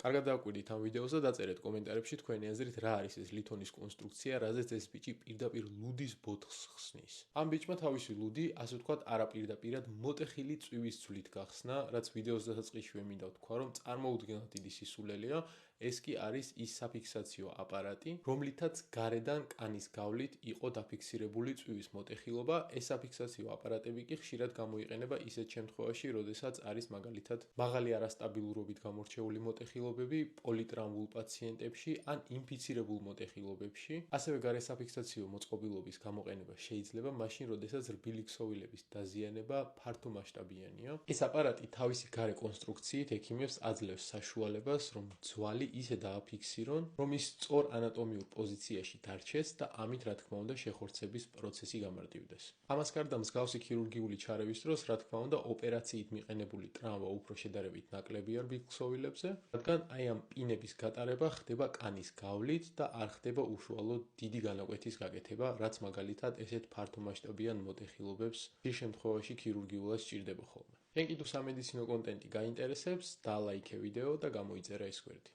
კარგად დავკვირდით ამ ვიდეოზე და დაწერეთ კომენტარებში თქვენი აზრით რა არის ეს ლითონის კონსტრუქცია, რაზეც ეს ბიჭი პირდაპირ ლუდის ბოთლს ხსნის. ამ ბიჭმა თავისი ლუდი, ასე ვთქვათ, არაპირდაპირად მოტეხილი წვივის ცვლით გახსნა, რაც ვიდეოს დასაწყისშივე მინდა ვთქვა, რომ წარმოუდგენლად დიდი სისულელეა. ეს კი არის ის საფიქსაციო აპარატი, რომლითაც გარედან კანის გავლით იყო დაფიქსირებული წვივის მოტეხილობა. ეს საფიქსაციო აპარატები კი ხშირად გამოიყენება ისეთ შემთხვევაში, როდესაც არის მაგალითად მაღალი არასტაბილურობით გამორჩეული მოტეხილობები პოლიტრაუმულ პაციენტებში ან ინფიცირებულ მოტეხილობებში. ასევე გარესაფიქსაციო მოწყობილობის გამოყენება შეიძლება მაშინ, როდესაც რბილი ქსოვილების დაზიანება ფართომასშტაბიანია. ეს აპარატი თავისი გარე კონსტრუქციით ექიმებს აძლევს საშუალებას, რომ ძვალი ისე დააფიქსირონ, რომ ის სწორ ანატომიურ პოზიციაში დარჩეს და ამით, რა თქმა უნდა, შეხორცების პროცესი გამარტივდეს. ამას გარდა მსგავსი ქირურგიული ჩარევის დროს, რა თქმა უნდა, ოპერაციით მიყენებული ტრავმა უფრო შედარებით ნაკლებია რბილ ქსოვილებზე, რადგან აი ამ პინების გატარება ხდება კანის გავლით და არ ხდება უშუალოდ დიდი განაკვეთის გაკეთება, რაც მაგალითად ესეთ ფართომასშტაბიან მოტეხილობებს ხშირ შემთხვევაში ქირურგიულად სჭირდება ხოლმე. შენ კიდევ სამედიცინო კონტენტი გაინტერესებს, დაალაიქე ვიდეო და გამოიწერა ეს გვერდი.